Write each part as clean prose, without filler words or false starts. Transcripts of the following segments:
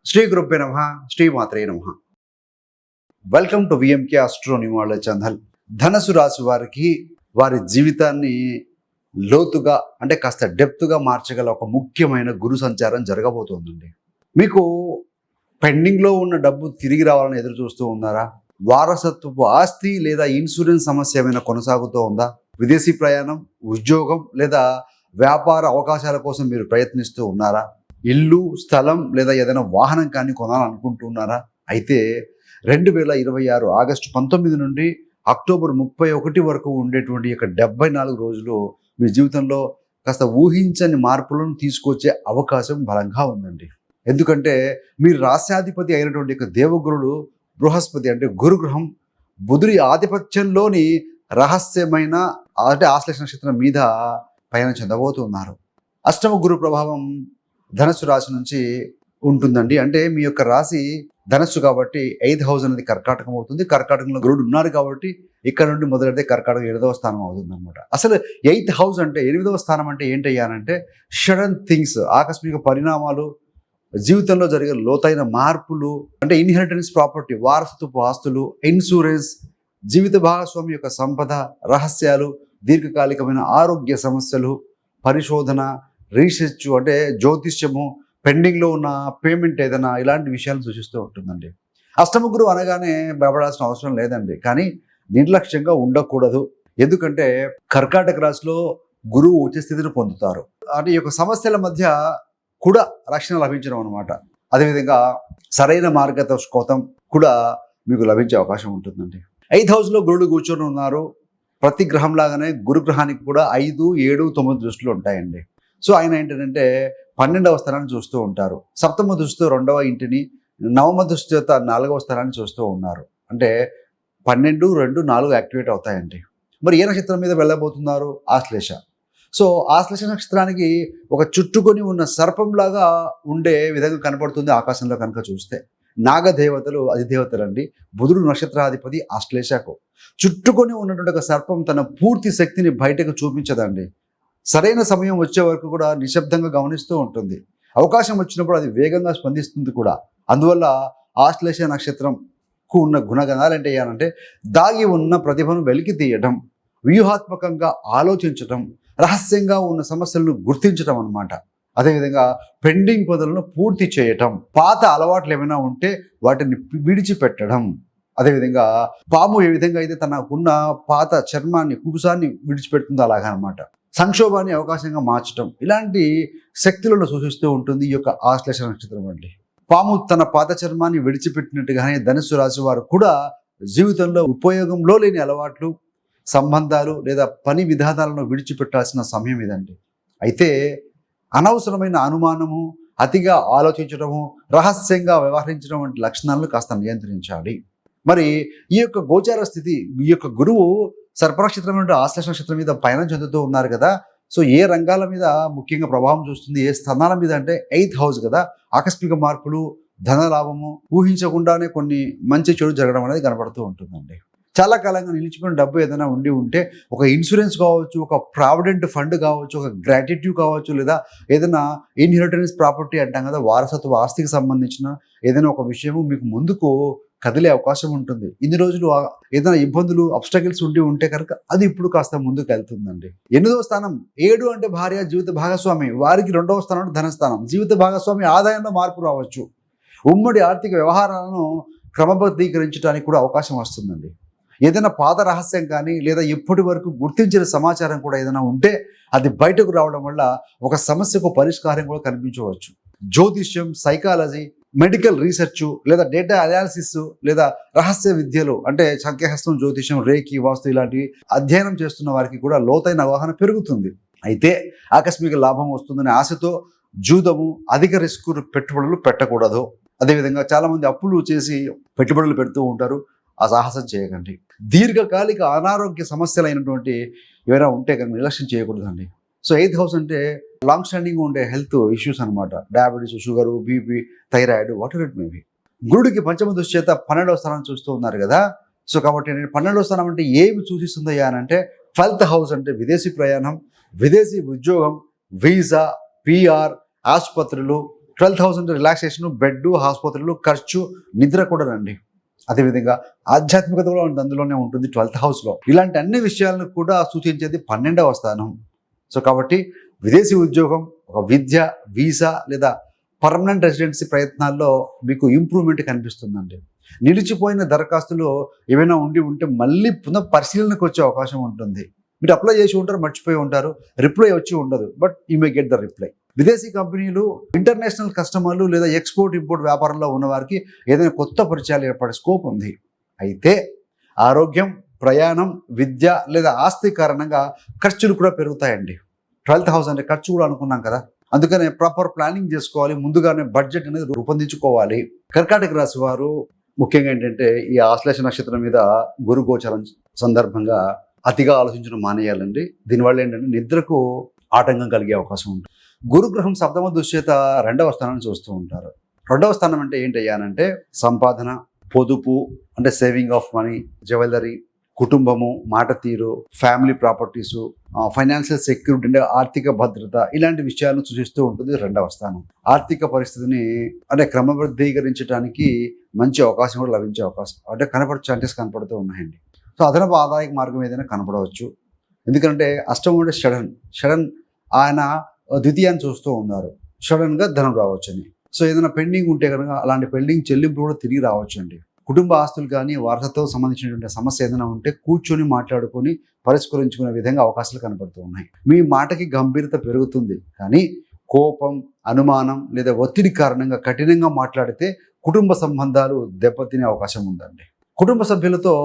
శ్రీ గురుభ్యో నమః. శ్రీ మాత్రే నమః. Welcome to VMK astro numerology channel. ధనస్సు రాశి వారికి వారి జీవితాన్ని లోతుగా అంటే కాస్త డెప్త్గా మార్చగల ఒక ముఖ్యమైన గురు సంచారం జరగబోతోందండి. మీకు పెండింగ్లో ఉన్న డబ్బు తిరిగి రావాలని ఎదురు చూస్తూ ఉన్నారా? వారసత్వపు ఆస్తి లేదా ఇన్సూరెన్స్ సమస్య ఏమైనా కొనసాగుతూ ఉందా? విదేశీ ప్రయాణం, ఉద్యోగం లేదా వ్యాపార అవకాశాల కోసం మీరు ప్రయత్నిస్తూ ఉన్నారా? ఇల్లు, స్థలం లేదా ఏదైనా వాహనం కానీ కొనాలనుకుంటున్నారా? అయితే 2026 ఆగస్టు 19 నుండి అక్టోబర్ 31 వరకు ఉండేటువంటి 74 రోజులు మీ జీవితంలో కాస్త ఊహించని మార్పులను తీసుకొచ్చే అవకాశం బలంగా ఉందండి. ఎందుకంటే మీరు రాస్యాధిపతి అయినటువంటి దేవగురుడు బృహస్పతి అంటే గురుగ్రహం బుధుడి ఆధిపత్యంలోని రహస్యమైన అంటే ఆశ్లేష నక్షత్రం మీద పయనం చెందబోతున్నారు. అష్టమ గురు ప్రభావం ధనస్సు రాశి నుంచి ఉంటుందండి. అంటే మీ యొక్క రాశి ధనస్సు కాబట్టి 8th హౌస్ అనేది కర్కాటకం అవుతుంది. కర్కాటకంలో గురుడు ఉన్నారు కాబట్టి ఇక్కడ నుండి మొదలెడితే కర్కాటకం 8వ స్థానం అవుతుంది అనమాట. అసలు 8th హౌస్ అంటే 8వ స్థానం అంటే ఏంటయ్యానంటే సడన్ థింగ్స్, ఆకస్మిక పరిణామాలు, జీవితంలో జరిగే లోతైన మార్పులు, అంటే ఇన్హెరిటెన్స్ ప్రాపర్టీ, వారసత్వపు ఆస్తులు, ఇన్సూరెన్స్, జీవిత భాగస్వామి యొక్క సంపద, రహస్యాలు, దీర్ఘకాలికమైన ఆరోగ్య సమస్యలు, పరిశోధన, రీసెర్చ్ అంటే జ్యోతిష్యము, పెండింగ్లో ఉన్న పేమెంట్ ఏదైనా ఇలాంటి విషయాలు సూచిస్తూ ఉంటుందండి. అష్టమ గురువు అనగానే భయపడాల్సిన అవసరం లేదండి, కానీ నిర్లక్ష్యంగా ఉండకూడదు. ఎందుకంటే కర్కాటక రాశిలో గురువు ఉచ్చ స్థితిని పొందుతారు. అంటే ఈ యొక్క సమస్యల మధ్య కూడా రక్షణ లభించడం అనమాట. అదేవిధంగా సరైన మార్గదర్శకత్వం కూడా మీకు లభించే అవకాశం ఉంటుందండి. 8th హౌస్లో గురుడు కూర్చొని ఉన్నారు. ప్రతి గ్రహం లాగానే గురుగ్రహానికి కూడా 5, 7, 9 దృష్టిలు ఉంటాయండి. సో ఆయన ఏంటంటే 12వ స్థానాన్ని చూస్తూ ఉంటారు. సప్తమ దృష్టితో 2వ ఇంటిని, నవమ దృష్టితో 4వ స్థానాన్ని చూస్తూ ఉన్నారు. అంటే 12, 2, 4 యాక్టివేట్ అవుతాయండి. మరి ఏ నక్షత్రం మీద వెళ్ళబోతున్నారు? ఆశ్లేష. సో ఆశ్లేష నక్షత్రానికి ఒక చుట్టుకొని ఉన్న సర్పంలాగా ఉండే విధంగా కనపడుతుంది ఆకాశంలో కనుక చూస్తే. నాగదేవతలు అధిదేవతలు అండి. బుధుడు నక్షత్రాధిపతి ఆశ్లేషకు. చుట్టుకొని ఉన్నటువంటి ఒక సర్పం తన పూర్తి శక్తిని బయటకు చూపించదండి. సరైన సమయం వచ్చే వరకు కూడా నిశ్శబ్దంగా గమనిస్తూ ఉంటుంది. అవకాశం వచ్చినప్పుడు అది వేగంగా స్పందిస్తుంది కూడా. అందువల్ల ఆశ్లేష నక్షత్రంకు ఉన్న గుణగణాలు ఏంటంటే దాగి ఉన్న ప్రతిభను వెలికి తీయడం, వ్యూహాత్మకంగా ఆలోచించటం, రహస్యంగా ఉన్న సమస్యలను గుర్తించడం అన్నమాట. అదేవిధంగా పెండింగ్ పనులను పూర్తి చేయటం, పాత అలవాట్లు ఏమైనా ఉంటే వాటిని విడిచిపెట్టడం. అదేవిధంగా పాము ఏ విధంగా అయితే తనకున్న పాత చర్మాన్ని, కుబుసాన్ని విడిచిపెడుతుందో అలాగనమాట. సంక్షోభాన్ని అవకాశంగా మార్చడం, ఇలాంటి శక్తులను సూచిస్తూ ఉంటుంది ఈ యొక్క ఆశ్లేష నక్షత్రం అండి. పాము తన పాత చర్మాన్ని విడిచిపెట్టినట్టుగానే ధనుస్సు రాశి వారు కూడా జీవితంలో ఉపయోగంలో లేని అలవాట్లు, సంబంధాలు లేదా పని విధానాలను విడిచిపెట్టాల్సిన సమయం ఇదండి. అయితే అనవసరమైన అనుమానము, అతిగా ఆలోచించడము, రహస్యంగా వ్యవహరించడం వంటి లక్షణాలను కాస్త నియంత్రించాలి. మరి ఈ యొక్క గోచార స్థితి, ఈ యొక్క గురువు సర్పనక్షత్రం నుండి ఆశ్లేష నక్షత్రం మీద పయనం చెందుతూ ఉన్నారు కదా. సో ఏ రంగాల మీద ముఖ్యంగా ప్రభావం చూస్తుంది, ఏ స్థానాల మీద అంటే 8th హౌస్ కదా. ఆకస్మిక మార్పులు, ధన లాభము, ఊహించకుండానే కొన్ని మంచి చెడు జరగడం అనేది కనపడుతూ ఉంటుందండి. చాలా కాలంగా నిలిచిపోయిన డబ్బు ఏదైనా ఉంటే ఒక ఇన్సూరెన్స్ కావచ్చు, ఒక ప్రావిడెంట్ ఫండ్ కావచ్చు, ఒక గ్రాట్యుటీ కావచ్చు, లేదా ఏదైనా ఇన్హెరిటెన్స్ ప్రాపర్టీ అంటాం కదా, వారసత్వ ఆస్తికి సంబంధించిన ఏదైనా ఒక విషయము మీకు ముందుకు కదిలే అవకాశం ఉంటుంది. ఇన్ని రోజులు ఏదైనా ఇబ్బందులు, అబ్స్టకిల్స్ ఉంటే కనుక అది ఇప్పుడు కాస్త ముందుకు వెళ్తుందండి. 8వ స్థానం, 7 అంటే భార్య, జీవిత భాగస్వామి, వారికి 2వ స్థానం అంటే ధనస్థానం. జీవిత భాగస్వామి ఆదాయంలో మార్పు రావచ్చు. ఉమ్మడి ఆర్థిక వ్యవహారాలను క్రమబద్ధీకరించడానికి కూడా అవకాశం వస్తుందండి. ఏదైనా పాత రహస్యం కానీ లేదా ఇప్పటి వరకు గుర్తించిన సమాచారం కూడా ఏదైనా ఉంటే అది బయటకు రావడం వల్ల ఒక సమస్యకు పరిష్కారం కూడా కనిపించవచ్చు. జ్యోతిష్యం, సైకాలజీ, మెడికల్ రీసెర్చ్ లేదా డేటా అనాలిసిస్ లేదా రహస్య విద్యలు అంటే సంఖ్యాహస్తం, జ్యోతిష్యం, రేకి, వాస్తు ఇలాంటివి అధ్యయనం చేస్తున్న వారికి కూడా లోతైన అవగాహన పెరుగుతుంది. అయితే ఆకస్మిక లాభం వస్తుందనే ఆశతో జూదము, అధిక రిస్క్ పెట్టుబడులు పెట్టకూడదు. అదేవిధంగా చాలామంది అప్పులు చేసి పెట్టుబడులు పెడుతూ ఉంటారు. ఆ సాహసం చేయకండి. దీర్ఘకాలిక అనారోగ్య సమస్యలు అయినటువంటి ఏమైనా ఉంటే కనుక నిర్లక్ష్యం చేయకూడదండి. సో 8th హౌస్ అంటే లాంగ్ స్టాండింగ్ ఉండే హెల్త్ ఇష్యూస్ అనమాట. Diabetes, sugar, BP, thyroid, whatever it may be. గురుడికి పంచమ దృష్టి చేత 12వ స్థానం చూస్తూ ఉన్నారు కదా. సో కాబట్టి నేను 12వ స్థానం అంటే ఏమి సూచిస్తుందయ్యా అని అంటే 12th హౌస్ అంటే విదేశీ ప్రయాణం, విదేశీ ఉద్యోగం, వీసా, PR, ఆసుపత్రులు, 12,000 రిలాక్సేషన్, బెడ్, ఆసుపత్రులు, ఖర్చు, నిద్ర కూడా రండి. అదేవిధంగా ఆధ్యాత్మికత కూడా అందులోనే ఉంటుంది 12th హౌస్లో. ఇలాంటి అన్ని విషయాలను కూడా సూచించేది 12వ స్థానం. సో కాబట్టి విదేశీ ఉద్యోగం, ఒక విద్య, వీసా లేదా పర్మనెంట్ రెసిడెన్సీ ప్రయత్నాల్లో మీకు ఇంప్రూవ్మెంట్ కనిపిస్తుందండి. నిలిచిపోయిన దరఖాస్తులు ఏమైనా ఉంటే మళ్ళీ పునః పరిశీలనకు వచ్చే అవకాశం ఉంటుంది. మీరు అప్లై చేసి ఉంటారు, మర్చిపోయి ఉంటారు, రిప్లై వచ్చి ఉండదు, but you may get the reply. విదేశీ కంపెనీలు, ఇంటర్నేషనల్ కస్టమర్లు లేదా ఎక్స్పోర్ట్ ఇంపోర్ట్ వ్యాపారంలో ఉన్న వారికి ఏదైనా కొత్త పరిచయాలు ఏర్పడే స్కోప్ ఉంది. అయితే ఆరోగ్యం, ప్రయాణం, విద్య లేదా ఆస్తి కారణంగా ఖర్చులు కూడా పెరుగుతాయండి. 12th హౌస్ అంటే ఖర్చు కూడా అనుకున్నాం కదా, అందుకనే ప్రాపర్ ప్లానింగ్ చేసుకోవాలి, ముందుగానే బడ్జెట్ అనేది రూపొందించుకోవాలి. కర్కాటక రాశి వారు ముఖ్యంగా ఏంటంటే ఈ ఆశ్లేష నక్షత్రం మీద గురు గోచరం సందర్భంగా అతిగా ఆలోచించడం మానేయాలండి. దీనివల్ల ఏంటంటే నిద్రకు ఆటంకం కలిగే అవకాశం ఉంటుంది. గురుగ్రహం సప్తమ దుశ్చేత 2వ స్థానాన్ని చూస్తూ ఉంటారు. 2వ స్థానం అంటే ఏంటయ్యానంటే సంపాదన, పొదుపు అంటే సేవింగ్ ఆఫ్ మనీ, జ్యువెలరీ, కుటుంబము, మాట తీరు, ఫ్యామిలీ ప్రాపర్టీసు, ఫైనాన్షియల్ సెక్యూరిటీ అంటే ఆర్థిక భద్రత, ఇలాంటి విషయాలను సూచిస్తూ ఉంటుంది 2వ స్థానం. ఆర్థిక పరిస్థితిని అంటే క్రమబద్ధీకరించడానికి మంచి అవకాశం కూడా లభించే అవకాశం అంటే ఛాన్సెస్ కనపడుతూ ఉన్నాయండి. సో అదనపు ఆదాయక మార్గం ఏదైనా కనపడవచ్చు. ఎందుకంటే అష్టమం అంటే షడన్ ఆయన ద్వితీయాన్ని చూస్తూ ఉన్నారు, సడన్గా ధనం రావచ్చని. సో ఏదైనా పెండింగ్ ఉంటే కనుక అలాంటి పెండింగ్ చెల్లింపులు కూడా తిరిగి రావచ్చండి. కుటుంబ ఆస్తులు కానీ వారసత్వం సంబంధించినటువంటి సమస్య ఏదైనా ఉంటే కూర్చొని మాట్లాడుకొని పరిష్కరించుకునే విధంగా అవకాశాలు కనపడుతూ ఉన్నాయి. మీ మాటకి గంభీరత పెరుగుతుంది, కానీ కోపం, అనుమానం లేదా ఒత్తిడి కారణంగా కఠినంగా మాట్లాడితే కుటుంబ సంబంధాలు దెబ్బతినే అవకాశం ఉందండి. కుటుంబ సభ్యులతో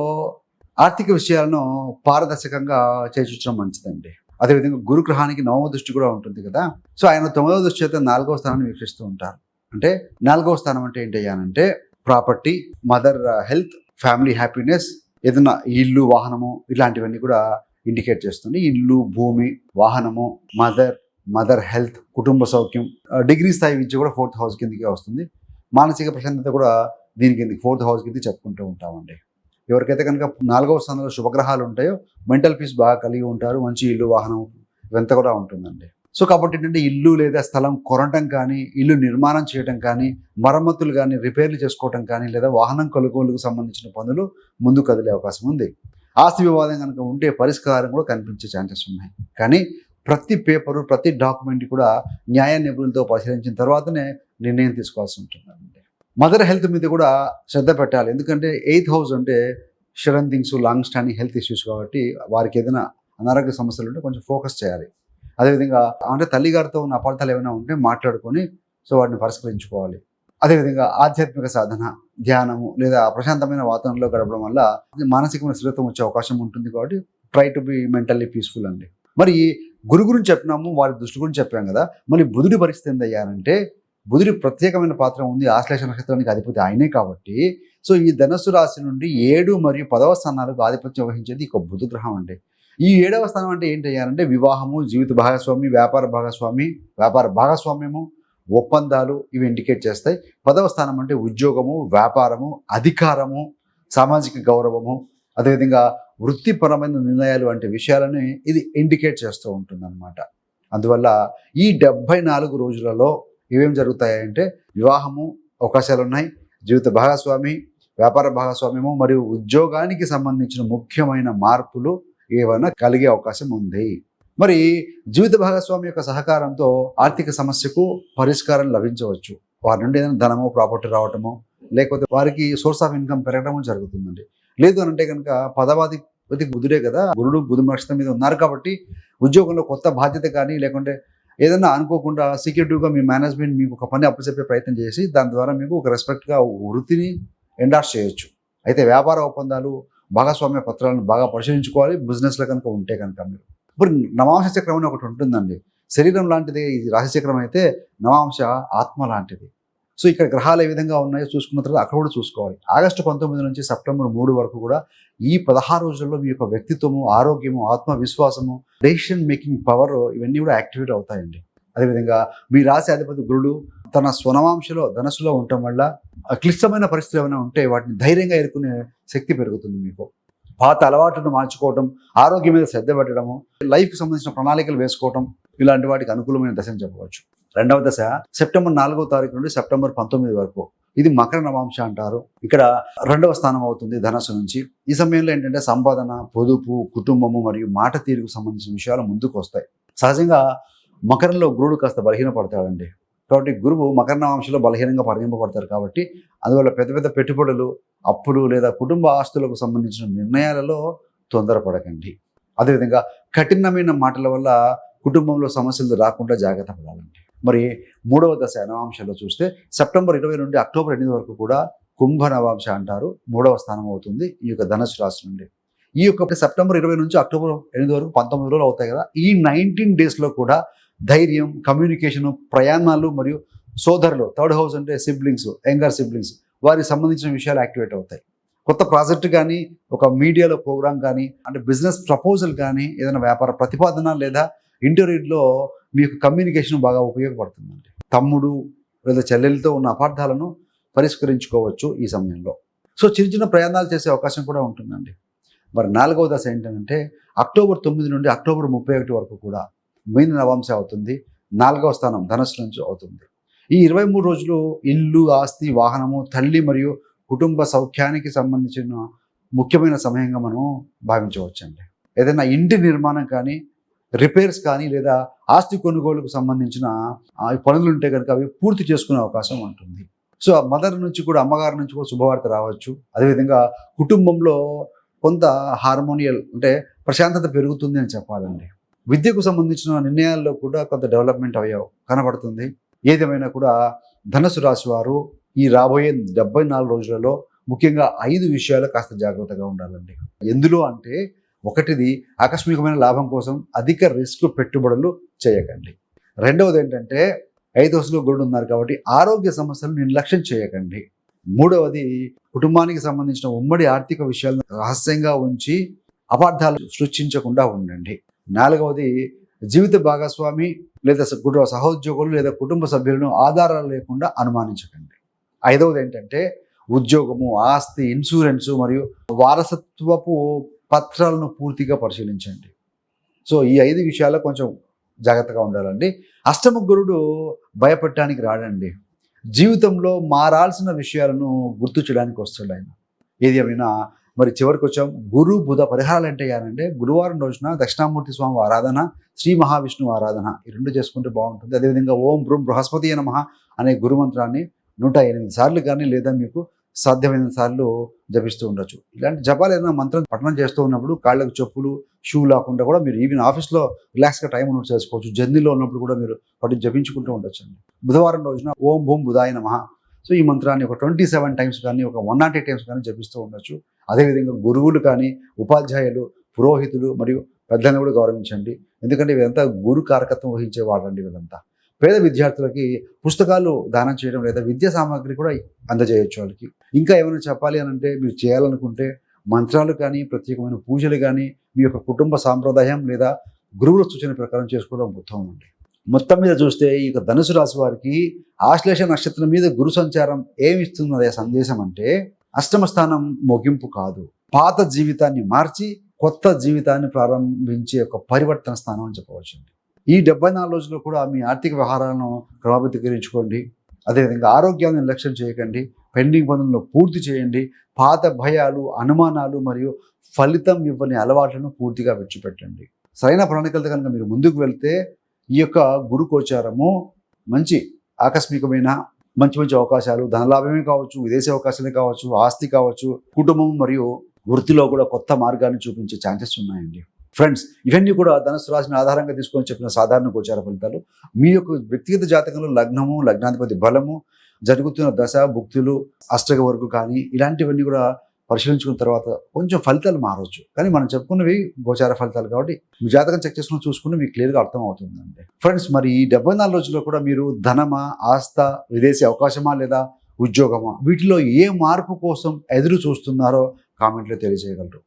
ఆర్థిక విషయాలను పారదర్శకంగా చేర్చడం మంచిదండి. అదేవిధంగా గురుగ్రహానికి 9వ దృష్టి కూడా ఉంటుంది కదా, సో ఆయన 9వ దృష్టి చేత 4వ స్థానాన్ని వీక్షిస్తూ ఉంటారు. అంటే 4వ స్థానం అంటే ఏంటయ్యానంటే property, mother health, family happiness, ఏదైనా ఇల్లు, వాహనము, ఇలాంటివన్నీ కూడా ఇండికేట్ చేస్తుంది. ఇల్లు, భూమి, వాహనము, మదర్ హెల్త్, కుటుంబ సౌఖ్యం, డిగ్రీ స్థాయి విద్య కూడా 4th హౌస్ కిందకి వస్తుంది. మానసిక ప్రశాంతత కూడా దీని కిందకి 4th హౌస్ కింద చెప్పుకుంటూ ఉంటామండి. ఎవరికైతే కనుక 4వ స్థానంలో శుభగ్రహాలు ఉంటాయో మెంటల్ పీస్ బాగా కలిగి ఉంటారు, మంచి ఇల్లు, వాహనం ఇవంతా కూడా ఉంటుందండి. సో కాబట్టి ఏంటంటే ఇల్లు లేదా స్థలం కొనటం కానీ, ఇల్లు నిర్మాణం చేయడం కానీ, మరమ్మతులు కానీ, రిపేర్లు చేసుకోవటం కానీ, లేదా వాహనం కొనుగోలుకు సంబంధించిన పనులు ముందు కదిలే అవకాశం ఉంది. ఆస్తి వివాదం కనుక ఉంటే పరిష్కారం కూడా కనిపించే ఛాన్సెస్ ఉన్నాయి. కానీ ప్రతి పేపరు, ప్రతి డాక్యుమెంట్ కూడా న్యాయ నిపుణులతో పరిశీలించిన తర్వాతనే నిర్ణయం తీసుకోవాల్సి ఉంటుందండి. మదర్ హెల్త్ మీద కూడా శ్రద్ధ పెట్టాలి. ఎందుకంటే 8th హౌస్ అంటే sudden things, long standing health issues కాబట్టి వారికి ఏదైనా అనారోగ్య సమస్యలు ఉంటే కొంచెం ఫోకస్ చేయాలి. అదేవిధంగా అంటే తల్లిగారితో ఉన్న అపార్థాలు ఏమైనా ఉంటే మాట్లాడుకొని సో వాటిని పరిష్కరించుకోవాలి. అదేవిధంగా ఆధ్యాత్మిక సాధన, ధ్యానము లేదా ప్రశాంతమైన వాతావరణంలో గడపడం వల్ల మానసికమైన స్థిరత్వం వచ్చే అవకాశం ఉంటుంది. కాబట్టి try to be mentally peaceful అండి. మరి గురు గురించి చెప్పినాము, వారి దృష్టి గురించి చెప్పాం కదా, మళ్ళీ బుధుడి పరిస్థితి ఏందయ్యారంటే బుధుడి ప్రత్యేకమైన పాత్ర ఉంది. ఆశ్లేష నక్షత్రానికి అధిపతి ఆయనే కాబట్టి సో ఈ ధనస్సు రాశి నుండి 7 మరియు 10వ స్థానాలకు ఆధిపత్యం వహించేది ఒక బుధ గ్రహం అండి. ఈ 7వ స్థానం అంటే ఏంటయ్యారంటే వివాహము, జీవిత భాగస్వామి, వ్యాపార భాగస్వామ్యము, ఒప్పందాలు ఇవి ఇండికేట్ చేస్తాయి. 10వ స్థానం అంటే ఉద్యోగము, వ్యాపారము, అధికారము, సామాజిక గౌరవము, అదేవిధంగా వృత్తిపరమైన నిర్ణయాలు వంటి విషయాలని ఇది ఇండికేట్ చేస్తూ ఉంటుంది అన్నమాట. అందువల్ల ఈ 74 రోజులలో ఏమేమి జరుగుతాయంటే వివాహము అవకాశాలు ఉన్నాయి, జీవిత భాగస్వామి, వ్యాపార భాగస్వామ్యము మరియు ఉద్యోగానికి సంబంధించిన ముఖ్యమైన మార్పులు ఏమైనా కలిగే అవకాశం ఉంది. మరి జీవిత భాగస్వామి యొక్క సహకారంతో ఆర్థిక సమస్యకు పరిష్కారం లభించవచ్చు. వారి నుండి ఏదైనా ధనము, ప్రాపర్టీ రావటము, లేకపోతే వారికి సోర్స్ ఆఫ్ ఇన్కమ్ పెరగడము జరుగుతుందండి. లేదు అని అంటే కనుక పదవాధిపతి బుధుడే కదా, గురుడు బుధ నక్షత్రం మీద ఉన్నారు కాబట్టి ఉద్యోగంలో కొత్త బాధ్యత కానీ లేకుంటే ఏదైనా అనుకోకుండా సీక్రెటివ్గా మీ మేనేజ్మెంట్ మీకు ఒక పని అప్పచెప్పే ప్రయత్నం చేసి దాని ద్వారా మీకు ఒక రెస్పెక్ట్గా వృత్తిని ఎండార్స్ చేయొచ్చు. అయితే వ్యాపార ఒప్పందాలు, భాగస్వామ్య పత్రాలను బాగా పరిశీలించుకోవాలి బిజినెస్లో కనుక ఉంటే కనుక. మీరు ఇప్పుడు నవాంశ చక్రం అని ఒకటి ఉంటుందండి. శరీరం లాంటిది ఇది రాశిచక్రం అయితే, నవాంశ ఆత్మ లాంటిది. సో ఇక్కడ గ్రహాలు ఏ విధంగా ఉన్నాయో చూసుకున్న తర్వాత అక్కడ కూడా చూసుకోవాలి. ఆగస్టు 19 నుంచి సెప్టెంబర్ 3 వరకు కూడా ఈ 16 రోజుల్లో మీ యొక్క వ్యక్తిత్వము, ఆరోగ్యము, ఆత్మవిశ్వాసము, డెసిషన్ మేకింగ్ పవర్ ఇవన్నీ కూడా యాక్టివేట్ అవుతాయండి. అదేవిధంగా మీ రాశి అధిపతి గురుడు తన స్వనవాంశలో ధనస్సులో ఉండటం వల్ల క్లిష్టమైన పరిస్థితులు ఏమైనా ఉంటే వాటిని ధైర్యంగా ఎదుర్కొనే శక్తి పెరుగుతుంది మీకు. పాత అలవాట్లను మార్చుకోవటం, ఆరోగ్యం మీద శ్రద్ధ పెట్టడము, లైఫ్కి సంబంధించిన ప్రణాళికలు వేసుకోవటం, ఇలాంటి వాటికి అనుకూలమైన దశని చెప్పవచ్చు. రెండవ దశ సెప్టెంబర్ 4వ తారీఖు నుండి సెప్టెంబర్ 19 వరకు. ఇది మకర నవాంశ అంటారు. ఇక్కడ రెండవ స్థానం అవుతుంది ధనస్సు నుంచి. ఈ సమయంలో ఏంటంటే సంపాదన, పొదుపు, కుటుంబము మరియు మాట తీరుకు సంబంధించిన విషయాలు ముందుకు వస్తాయి. సహజంగా మకరంలో గురుడు కాస్త బలహీనపడతాడండి. కాబట్టి గురువు మకర నవాంశలో బలహీనంగా పరిగణింపబడతారు. కాబట్టి అందువల్ల పెద్ద పెద్ద పెట్టుబడులు, అప్పులు లేదా కుటుంబ ఆస్తులకు సంబంధించిన నిర్ణయాలలో తొందరపడకండి. అదేవిధంగా కఠినమైన మాటల వల్ల కుటుంబంలో సమస్యలు రాకుండా జాగ్రత్త పడాలండి. మరి మూడవ దశ నవాంశలో చూస్తే సెప్టెంబర్ 20 నుండి అక్టోబర్ 8 వరకు కూడా కుంభ నవాంశ అంటారు. మూడవ స్థానం అవుతుంది ఈ యొక్క ధనుసు రాశి నుండి. ఈ యొక్క సెప్టెంబర్ 20 నుంచి అక్టోబర్ 8 వరకు 19 రోజులు అవుతాయి కదా. ఈ 19 డేస్లో కూడా ధైర్యం, కమ్యూనికేషను, ప్రయాణాలు మరియు సోదరులు, థర్డ్ హౌస్ అంటే సిబ్లింగ్స్, యంగర్ సిబ్లింగ్స్, వారికి సంబంధించిన విషయాలు యాక్టివేట్ అవుతాయి. కొత్త ప్రాజెక్ట్ కానీ, ఒక మీడియాలో ప్రోగ్రామ్ కానీ, అంటే బిజినెస్ ప్రపోజల్ కానీ, ఏదైనా వ్యాపార ప్రతిపాదన లేదా ఇంటర్వ్యూలో మీకు కమ్యూనికేషన్ బాగా ఉపయోగపడుతుందండి. తమ్ముడు లేదా చెల్లెలతో ఉన్న అపార్థాలను పరిష్కరించుకోవచ్చు ఈ సమయంలో. సో చిన్న చిన్న ప్రయాణాలు చేసే అవకాశం కూడా ఉంటుందండి. మరి నాలుగవ దశ ఏంటంటే అక్టోబర్ 9 నుండి అక్టోబర్ 31 వరకు కూడా మీన నవాంశ అవుతుంది. 4వ స్థానం ధనుస్సు నుంచి అవుతుంది. ఈ 23 రోజులు ఇల్లు, ఆస్తి, వాహనము, తల్లి మరియు కుటుంబ సౌఖ్యానికి సంబంధించిన ముఖ్యమైన సమయంగా మనం భావించవచ్చండి. ఏదైనా ఇంటి నిర్మాణం కానీ, రిపేర్స్ కానీ లేదా ఆస్తి కొనుగోలుకు సంబంధించిన పనులు ఉంటే కనుక అవి పూర్తి చేసుకునే అవకాశం ఉంటుంది. సో మదర్ నుంచి కూడా, అమ్మగారి నుంచి కూడా శుభవార్త రావచ్చు. అదేవిధంగా కుటుంబంలో కొంత హార్మోనియల్ అంటే ప్రశాంతత పెరుగుతుంది అని చెప్పాలండి. విద్యకు సంబంధించిన నిర్ణయాల్లో కూడా కొంత డెవలప్మెంట్ అయ్యే కనబడుతుంది. ఏదేమైనా కూడా ధనుసు రాశి వారు ఈ రాబోయే 74 రోజులలో ముఖ్యంగా 5 విషయాలు కాస్త జాగ్రత్తగా ఉండాలండి. ఎందులో అంటే ఒకటిది ఆకస్మికమైన లాభం కోసం అధిక రిస్క్ పెట్టుబడులు చేయకండి. రెండవది ఏంటంటే 5వ దశలో గురుడు ఉన్నారు కాబట్టి ఆరోగ్య సమస్యలు నిర్లక్ష్యం చేయకండి. మూడవది కుటుంబానికి సంబంధించిన ఉమ్మడి ఆర్థిక విషయాలను రహస్యంగా ఉంచి అపార్థాలు సృష్టించకుండా ఉండండి. నాలుగవది జీవిత భాగస్వామి లేదా సహోద్యోగులు లేదా కుటుంబ సభ్యులను ఆధారాలు లేకుండా అనుమానించకండి. 5వది ఏంటంటే ఉద్యోగము, ఆస్తి, ఇన్సూరెన్సు మరియు వారసత్వపు పత్రాలను పూర్తిగా పరిశీలించండి. సో ఈ 5 విషయాల్లో కొంచెం జాగ్రత్తగా ఉండాలండి. అష్టమ గురుడు భయపెట్టడానికి రాడండి. జీవితంలో మారాల్సిన విషయాలను గుర్తు చేయడానికి వస్తాడు ఆయన. ఏది ఏమైనా మరి చివరికి వచ్చాం. గురు బుధ పరిహారాలు ఏంటంటే గురువారం రోజున దక్షిణామూర్తి స్వామి ఆరాధన, శ్రీ మహావిష్ణువు ఆరాధన ఈ 2 చేసుకుంటే బాగుంటుంది. అదేవిధంగా ఓం బ్రూం బృహస్పతి నమః అనే గురు మంత్రాన్ని 108 సార్లు కానీ లేదా మీకు సాధ్యమైన సార్లు జపిస్తూ ఉండొచ్చు. ఇలాంటి జపాలు ఏదైనా మంత్రం పఠనం చేస్తూ ఉన్నప్పుడు కాళ్ళకు చెప్పులు, షూ లేకుండా కూడా మీరు ఈవెన్ ఆఫీస్లో రిలాక్స్గా టైం నోట్ చేసుకోవచ్చు. జర్నీలో ఉన్నప్పుడు కూడా మీరు వాటిని జపించుకుంటూ ఉండొచ్చు అండి. బుధవారం రోజున ఓం భూం బుధాయ నమః, సో ఈ మంత్రాన్ని ఒక 27 టైమ్స్ కానీ, ఒక 108 టైమ్స్ కానీ జపిస్తూ ఉండొచ్చు. అదేవిధంగా గురువులు కానీ, ఉపాధ్యాయులు, పురోహితులు మరియు పెద్దలను కూడా గౌరవించండి. ఎందుకంటే వీరంతా గురు కారకత్వం వహించే వాళ్ళండి. వీళ్ళంతా పేద విద్యార్థులకి పుస్తకాలు దానం చేయడం లేదా విద్యా సామాగ్రి కూడా అందజేయచ్చు వాళ్ళకి. ఇంకా ఏమైనా చెప్పాలి అని అంటే మీరు చేయాలనుకుంటే మంత్రాలు కానీ, ప్రత్యేకమైన పూజలు కానీ మీ యొక్క కుటుంబ సాంప్రదాయం లేదా గురువుల సూచన ప్రకారం చేసుకోవడం ఉత్తమం అండి. మొత్తం మీద చూస్తే ఈ యొక్క ధనుసు రాశి వారికి ఆశ్లేష నక్షత్రం మీద గురు సంచారం ఏమిస్తున్నదే సందేశం అంటే అష్టమ స్థానం ముగింపు కాదు, పాత జీవితాన్ని మార్చి కొత్త జీవితాన్ని ప్రారంభించే ఒక పరివర్తన స్థానం అని చెప్పవచ్చు. ఈ 74 రోజుల్లో కూడా మీ ఆర్థిక వ్యవహారాలను క్రమబద్ధీకరించుకోండి. అదేవిధంగా ఆరోగ్యాన్ని నిర్లక్ష్యం చేయకండి. పెండింగ్ పనులను పూర్తి చేయండి. పాత భయాలు, అనుమానాలు మరియు ఫలితం ఇవ్వని అలవాట్లను పూర్తిగా విడిచిపెట్టండి. సరైన ప్రణాళికలతో కనుక మీరు ముందుకు వెళ్తే ఈ యొక్క గురు గోచారము మంచి ఆకస్మికమైన మంచి మంచి అవకాశాలు, ధనలాభమే కావచ్చు, విదేశీ అవకాశాలే కావచ్చు, ఆస్తి కావచ్చు, కుటుంబం మరియు వృత్తిలో కూడా కొత్త మార్గాన్ని చూపించే ఛాన్సెస్ ఉన్నాయండి. ఫ్రెండ్స్, ఇవన్నీ కూడా ధనుసు రాశిని ఆధారంగా తీసుకొని చెప్పిన సాధారణ గోచార ఫలితాలు. మీ యొక్క వ్యక్తిగత జాతకంలో లగ్నము, లగ్నాధిపతి బలము, జరుగుతున్న దశ, భుక్తులు, అష్టక వరకు కానీ ఇలాంటివన్నీ కూడా పరిశీలించుకున్న తర్వాత కొంచెం ఫలితాలు మారవచ్చు. కానీ మనం చెప్పుకున్నవి గోచార ఫలితాలు కాబట్టి మీ జాతకం చెక్ చేసుకుని చూసుకుంటే మీకు క్లియర్గా అర్థం అవుతుందండి. ఫ్రెండ్స్, మరి ఈ 74 రోజుల్లో కూడా మీరు ధనమా, ఆస్త, విదేశీ అవకాశమా లేదా ఉద్యోగమా, వీటిలో ఏ మార్పు కోసం ఎదురు చూస్తున్నారో కామెంట్లో తెలియజేయగలరు.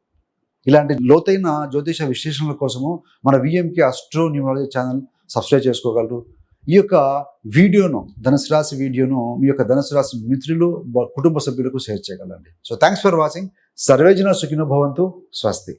ఇలాంటి లోతైన జ్యోతిష విశ్లేషణల కోసము మన VMK astro numerology channel subscribe చేసుకోగలరు. ఈ యొక్క వీడియోను, ధనుసు రాశి వీడియోను మీ యొక్క ధనుసు రాశి మిత్రులు, కుటుంబ సభ్యులకు షేర్ చేయగలండి. So thanks for watching. సర్వేజన సుఖినో భవంతు. స్వస్తి.